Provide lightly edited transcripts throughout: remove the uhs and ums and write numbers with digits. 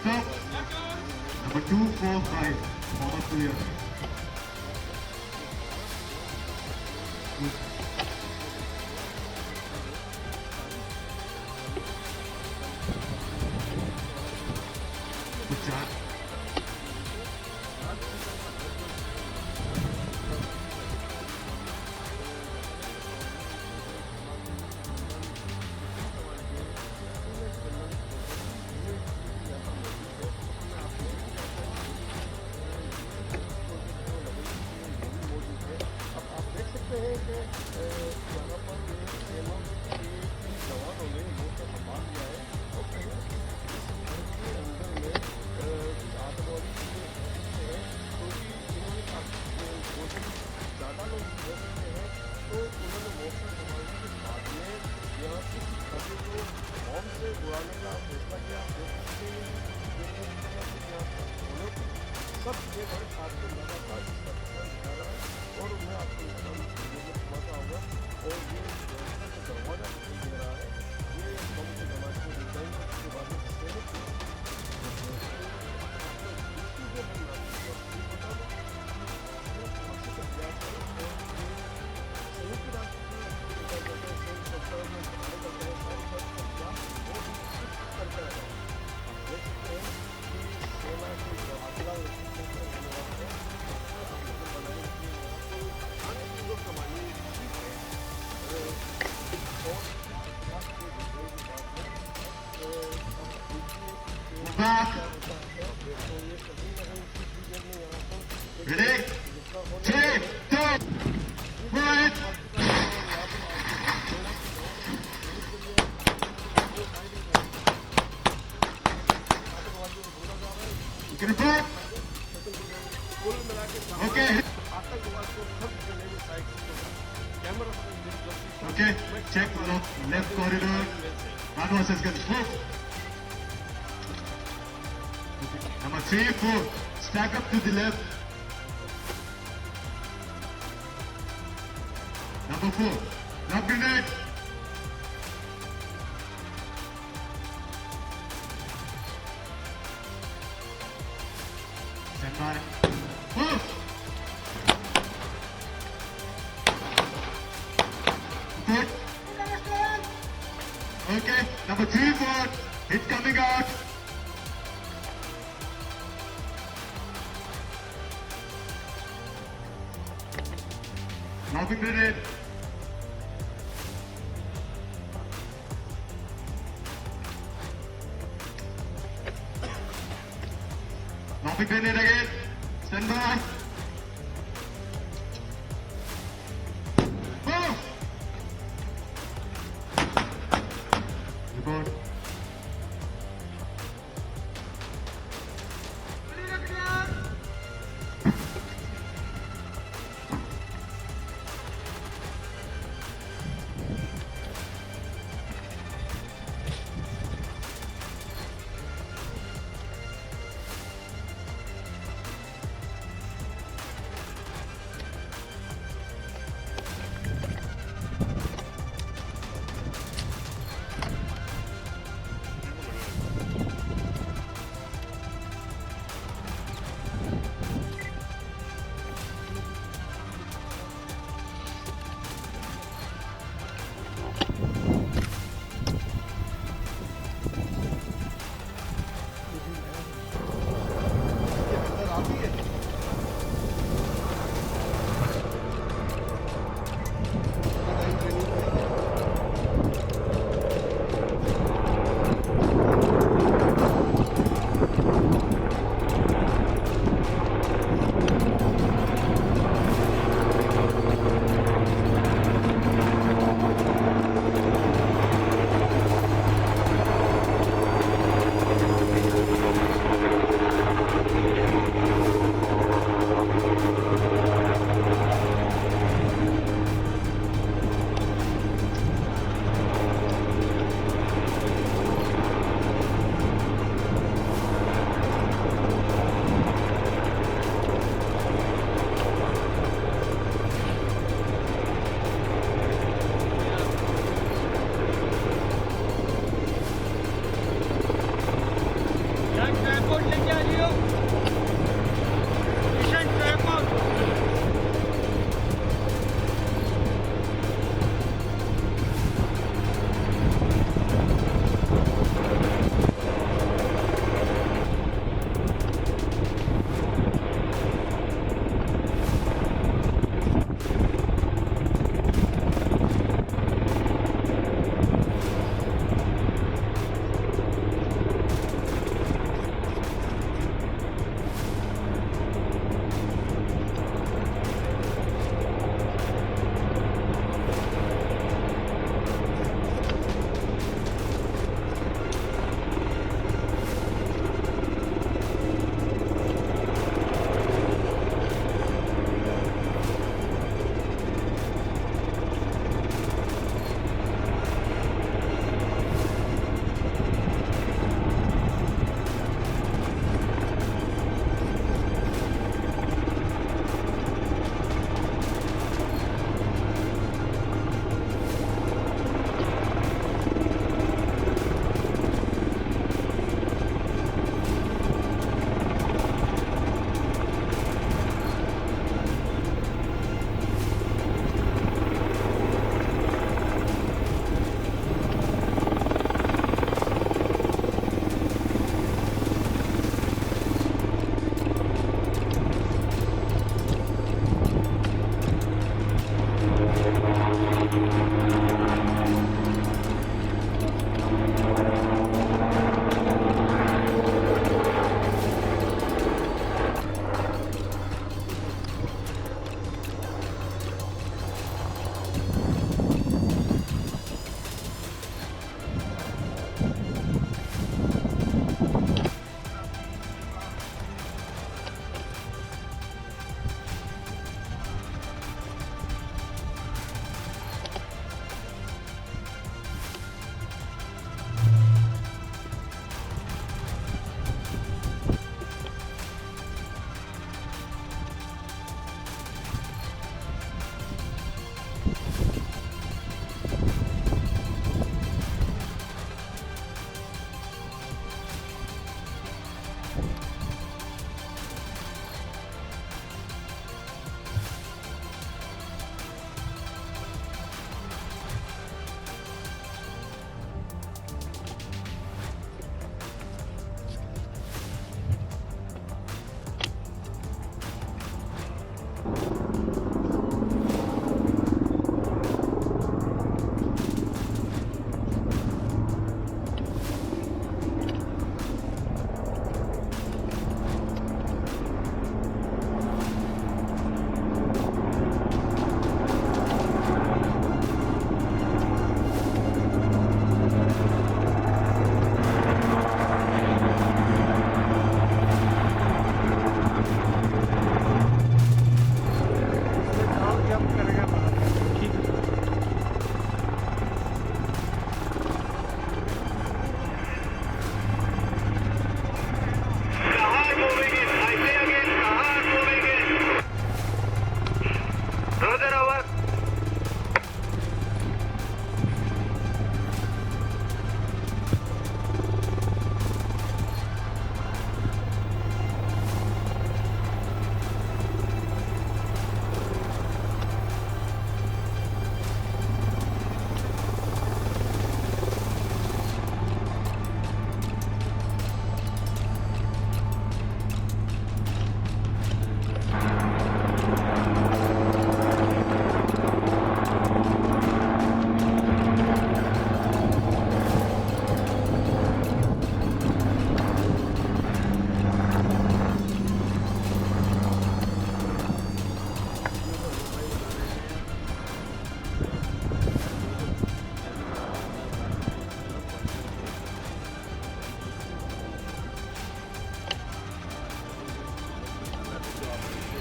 Stop. Number 245. Former player. Good job. Back. Ready? 3, 2, 1. You can report. Okay. Okay. Check left corridor. One versus can split. Number 3, 4. Stack up to the left. Number 4. Love grenade. Stand by. Move. Good. Okay. Number 3, 4. Hit coming out. Lobbing grenade. Lobbing grenade again. Stand by. Move. Report.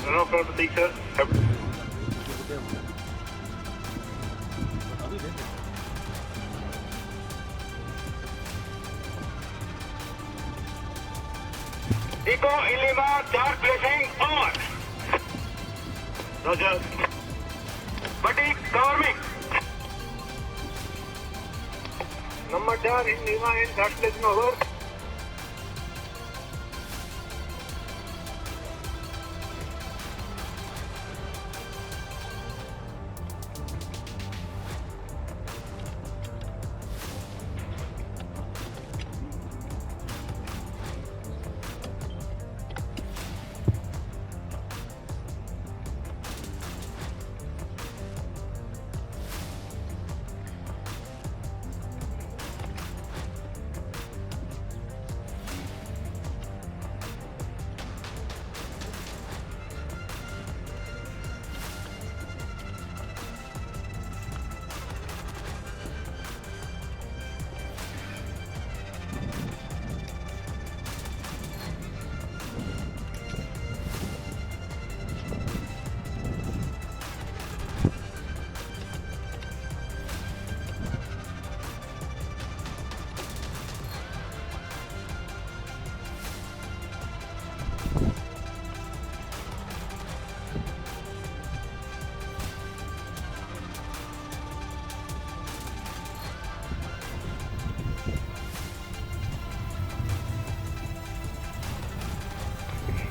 Run off round 6, sir. Eco in Lima, dark flashing on. Roger. Fatigue, cover me. Number down in Lima in dark flashing over.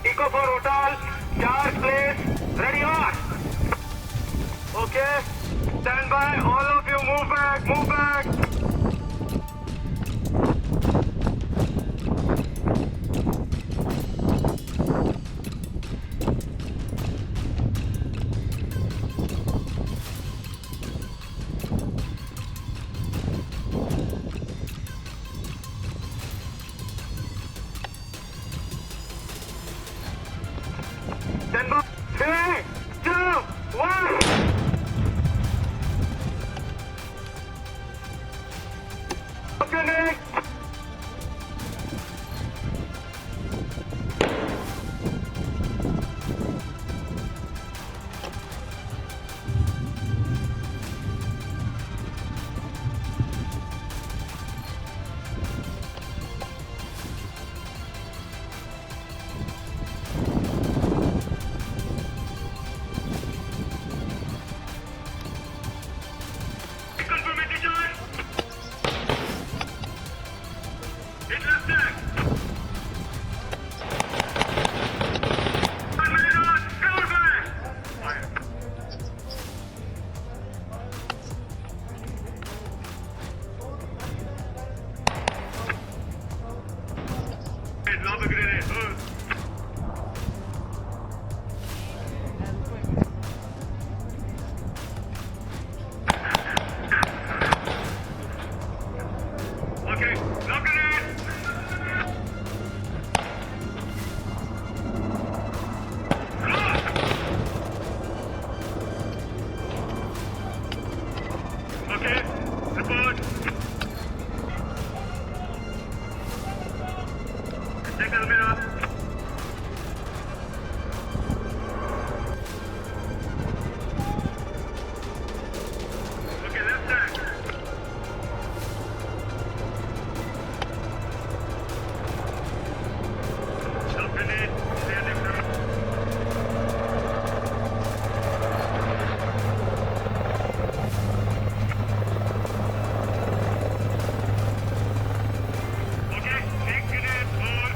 Eco for hotel, charge place, ready on. Okay, stand by, all of you move back, move back. Stand by, 3, 2, 1. Okay. Lob a grenade. Okay, lob grenade. Okay, report. Check Almira. Okay, left side. Lob grenade. Standing from. Okay, take grenade for.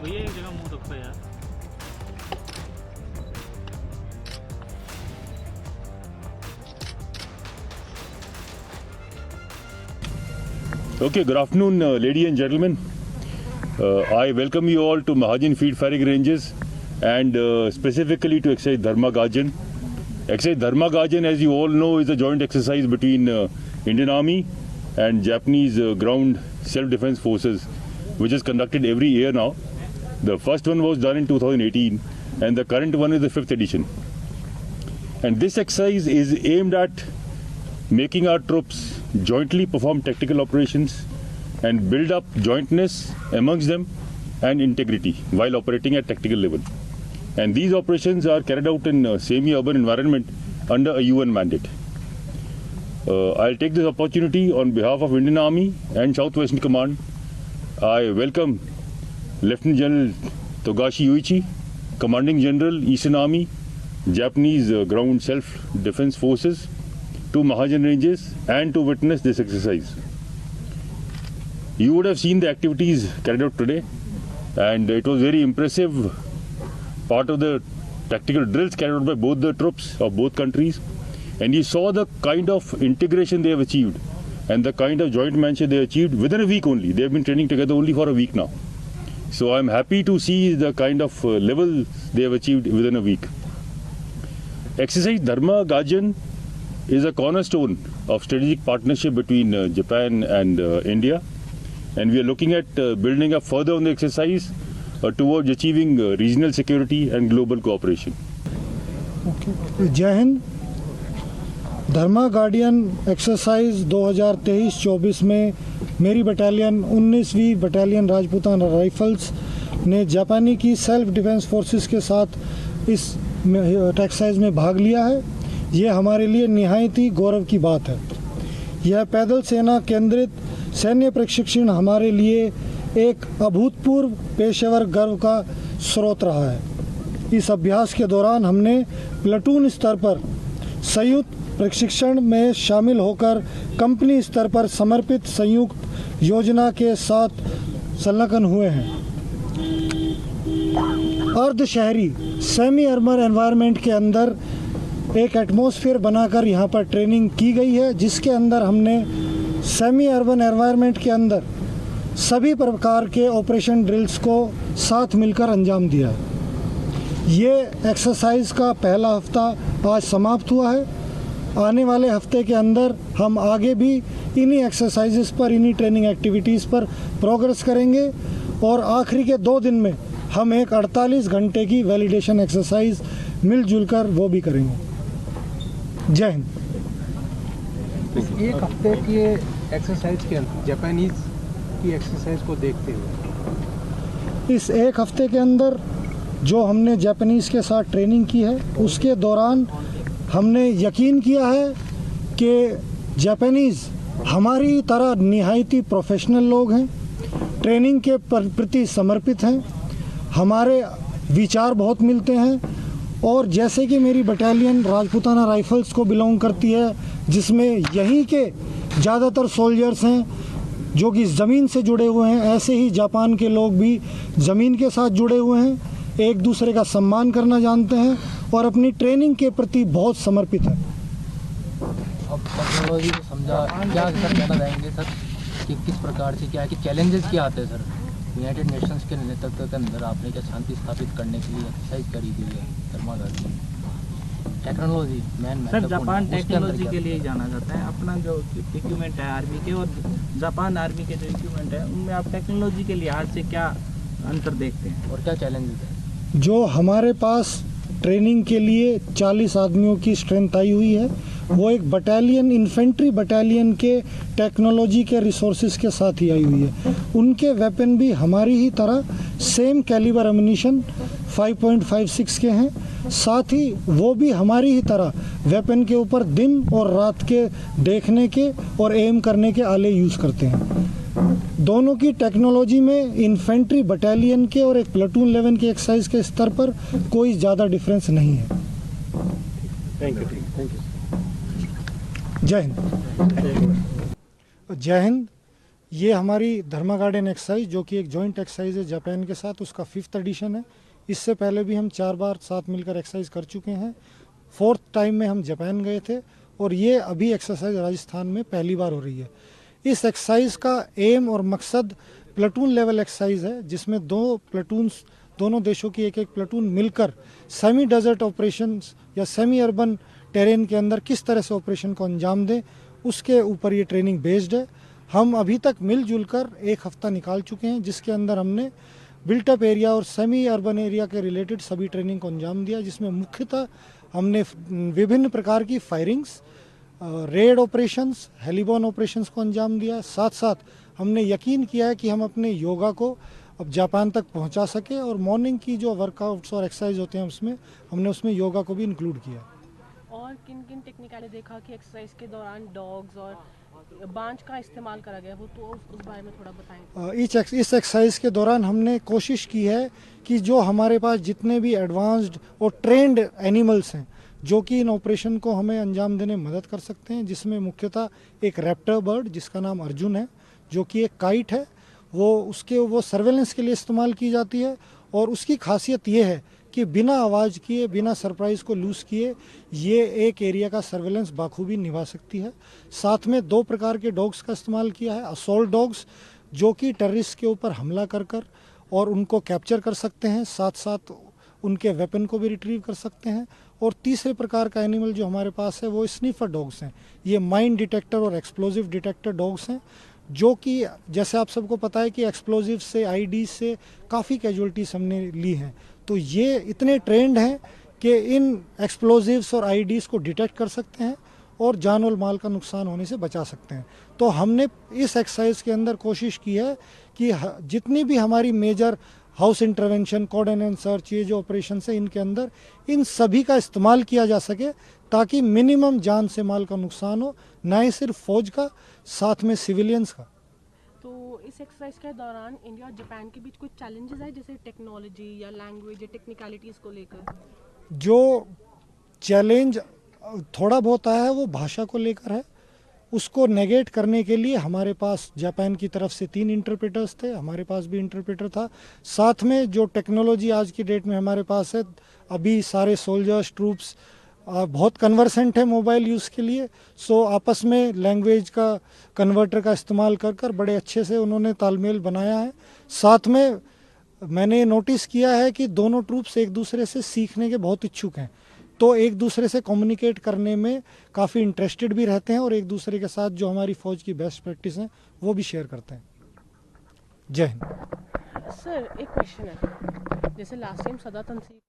भैया एक जगह मुंह रखो यार। Okay, good afternoon, ladies and gentlemen. I welcome you all to Mahajan Field Firing Ranges and specifically to exercise Dharma Gajan. Exercise Dharma Gajan, as you all know, is a joint exercise between Indian Army and Japanese ground self-defense forces, which is conducted every year now. The first one was done in 2018 and the current one is the 5th edition. And this exercise is aimed at making our troops jointly perform tactical operations and build up jointness amongst them and integrity while operating at tactical level. And these operations are carried out in a semi-urban environment under a UN mandate. I'll take this opportunity on behalf of Indian Army and South Western Command. I welcome Lieutenant General Togashi Yuichi, Commanding General Eastern Army, Japanese Ground Self-Defense Forces, to Mahajan Ranges and to witness this exercise. You would have seen the activities carried out today and it was very impressive part of the tactical drills carried out by both the troops of both countries, and you saw the kind of integration they have achieved and the kind of joint manship they achieved within a week only. They have been training together only for a week now. So I'm happy to see the kind of level they have achieved within a week. Exercise Dharma Gajan is a cornerstone of strategic partnership between Japan and India, and we are looking at building up further on the exercise towards achieving regional security and global cooperation. जय हिंद। धर्मा guardian exercise 2023-24 में मेरी battalion 19वीं battalion Rajputana rifles ने जापानी की self defence forces के साथ इस एक्सरसाइज में भाग लिया है। ये हमारे लिए निहायत ही गौरव की बात है। यह पैदल सेना केंद्रित सैन्य प्रशिक्षण हमारे लिए एक अभूतपूर्व पेशेवर गर्व का स्रोत रहा है। इस अभ्यास के दौरान हमने प्लाटून स्तर पर संयुक्त प्रशिक्षण में शामिल होकर कंपनी स्तर पर समर्पित संयुक्त योजना के साथ संलग्न हुए हैं। अर्ध शहरी सेमी अर्बन एनवायरनमेंट के अंदर एक एटमॉस्फेयर बनाकर यहाँ पर ट्रेनिंग की गई है, जिसके अंदर हमने सेमी अर्बन एनवायरनमेंट के अंदर सभी प्रकार के ऑपरेशन ड्रिल्स को साथ मिलकर अंजाम दिया है। ये एक्सरसाइज का पहला हफ्ता आज समाप्त हुआ है। आने वाले हफ्ते के अंदर हम आगे भी इन्हीं एक्सरसाइजेस पर, इन्हीं ट्रेनिंग एक्टिविटीज़ पर प्रोग्रेस करेंगे और आखिरी के 2 दिन में हम एक 48 घंटे की वैलिडेशन एक्सरसाइज मिलजुल कर वो भी करेंगे। जय हिंद। एक हफ्ते की एक्सरसाइज के अंदर जापानीज की एक्सरसाइज को देखते हुए इस एक हफ्ते के अंदर जो हमने जापानीज़ के साथ ट्रेनिंग की है, उसके दौरान हमने यकीन किया है कि जापानीज़ हमारी तरह निहायती प्रोफेशनल लोग हैं, ट्रेनिंग के प्रति समर्पित हैं, हमारे विचार बहुत मिलते हैं। और जैसे कि मेरी बटालियन राजपूताना राइफल्स को बिलोंग करती है, जिसमें यहीं के ज़्यादातर सोल्जर्स हैं जो कि ज़मीन से जुड़े हुए हैं, ऐसे ही जापान के लोग भी ज़मीन के साथ जुड़े हुए हैं, एक दूसरे का सम्मान करना जानते हैं और अपनी ट्रेनिंग के प्रति बहुत समर्पित हैं। अब टेक्नोलॉजी को समझा क्या सर कहना चाहेंगे सर कि किस प्रकार से क्या कि चैलेंजेस क्या आते हैं सर? यूनाइटेड नेशंस के नेतृत्व के अंदर आपने क्या शांति स्थापित करने के लिए एक्सरसाइज करी गई है Dharma guardian? Technology man sir Japan technology के लिए जाना जाता है। अपना जो इक्विपमेंट है आर्मी के और जापान आर्मी के जो इक्विपमेंट है उनमें आप टेक्नोलॉजी के लिहाज से क्या अंतर देखते हैं और क्या चैलेंजेस हैं? जो हमारे पास ट्रेनिंग के लिए 40 आदमियों की स्ट्रेंथ आई हुई है, वो एक बटालियन, इन्फेंट्री बटालियन के टेक्नोलॉजी के रिसोर्सेज के साथ ही आई हुई है। उनके वेपन भी हमारी ही तरह सेम कैलिबर एमुनिशन 5.56 के हैं, साथ ही वो भी हमारी ही तरह वेपन के ऊपर दिन और रात के देखने के और एम करने के आले यूज़ करते हैं। दोनों की टेक्नोलॉजी में इन्फेंट्री बटालियन के और एक प्लाटून लेवल के एक्सरसाइज के स्तर पर कोई ज़्यादा डिफरेंस नहीं है। Thank you. जय हिंद। जय हिंद। ये हमारी धर्मा गार्डन एक्सरसाइज जो कि एक जॉइंट एक्सरसाइज है जापान के साथ, उसका 5th एडिशन है। इससे पहले भी हम 4 बार साथ मिलकर एक्सरसाइज कर चुके हैं। 4th टाइम में हम जापान गए थे और ये अभी एक्सरसाइज राजस्थान में पहली बार हो रही है। इस एक्सरसाइज का एम और मकसद प्लेटून लेवल एक्सरसाइज है, जिसमें दोनों देशों की एक प्लेटून मिलकर सेमी डेजर्ट ऑपरेशंस या सेमी अर्बन टेरेन के अंदर किस तरह से ऑपरेशन को अंजाम दें, उसके ऊपर ये ट्रेनिंग बेस्ड है। हम अभी तक मिलजुल कर 1 हफ्ता निकाल चुके हैं, जिसके अंदर हमने बिल्टअप एरिया और सेमी अर्बन एरिया के रिलेटेड सभी ट्रेनिंग को अंजाम दिया, जिसमें मुख्यतः हमने विभिन्न प्रकार की फायरिंग्स, रेड ऑपरेशंस, हेलीबॉर्न ऑपरेशंस को अंजाम दिया। साथ साथ हमने यकीन किया है कि हम अपने योगा को अब जापान तक पहुंचा सके और मॉर्निंग की जो वर्कआउट्स और एक्सरसाइज होते हैं उसमें योगा को भी इंक्लूड किया। और किन किन टेक्निकली देखा कि एक्सरसाइज के दौरान डॉग्स और बांझ का इस्तेमाल करा गया, वो तो उस बारे में थोड़ा बताएं। इस एक्सरसाइज के दौरान हमने कोशिश की है कि जो हमारे पास जितने भी एडवांस्ड और ट्रेंड एनिमल्स हैं जो कि इन ऑपरेशन को हमें अंजाम देने में मदद कर सकते हैं, जिसमें मुख्यतः एक रैप्टर बर्ड जिसका नाम अर्जुन है, जो कि एक काइट है, वो सर्वेलेंस के लिए इस्तेमाल की जाती है। और उसकी खासियत ये है कि बिना आवाज़ किए, बिना सरप्राइज को लूज़ किए ये एक एरिया का सर्वेलेंस बाखूबी निभा सकती है। साथ में 2 प्रकार के डॉग्स का इस्तेमाल किया है। असॉल्ट डॉग्स जो कि टेररिस्ट के ऊपर हमला कर और उनको कैप्चर कर सकते हैं, साथ साथ उनके वेपन को भी रिट्रीव कर सकते हैं। और तीसरे प्रकार का एनिमल जो हमारे पास है वो स्निफर डॉग्स हैं। ये माइन डिटेक्टर और एक्सप्लोजिव डिटेक्टर डॉग्स हैं, जो कि जैसे आप सबको पता है कि एक्सप्लोजिव से, आईडी से काफ़ी कैजुअलिटीज हमने ली हैं। तो ये इतने ट्रेंड हैं कि इन एक्सप्लोजिव्स और आईडीज़ को डिटेक्ट कर सकते हैं और जान और माल का नुकसान होने से बचा सकते हैं। तो हमने इस एक्सरसाइज के अंदर कोशिश की है कि जितनी भी हमारी major house intervention, cordon and search, ये जो ऑपरेशन है इनके अंदर इन सभी का इस्तेमाल किया जा सके, ताकि मिनिमम जान से माल का नुकसान हो, ना ही सिर्फ फौज का, साथ में सिविलियंस का। तो इस एक्सरसाइज के दौरान इंडिया और जापान के बीच कुछ चैलेंजेस है, जैसे टेक्नोलॉजी या लैंग्वेज या टेक्निकलिटीज़ को लेकर? जो चैलेंज थोड़ा बहुत आया है वो भाषा को लेकर है। उसको नेगेट करने के लिए हमारे पास जापान की तरफ से 3 इंटरप्रेटर्स थे, हमारे पास भी इंटरप्रेटर था। साथ में जो टेक्नोलॉजी आज की डेट में हमारे पास है, अभी सारे सोल्जर्स, ट्रूप्स बहुत कन्वर्सेंट है मोबाइल यूज़ के लिए। सो आपस में लैंग्वेज का कन्वर्टर का इस्तेमाल कर बड़े अच्छे से उन्होंने तालमेल बनाया है। साथ में मैंने नोटिस किया है कि दोनों ट्रूप्स एक दूसरे से सीखने के बहुत इच्छुक हैं, तो एक दूसरे से कम्युनिकेट करने में काफ़ी इंटरेस्टेड भी रहते हैं और एक दूसरे के साथ जो हमारी फ़ौज की बेस्ट प्रैक्टिस हैं वो भी शेयर करते हैं। जय हिंद। सर, एक क्वेश्चन है, जैसे लास्ट टाइम सदा तंसीब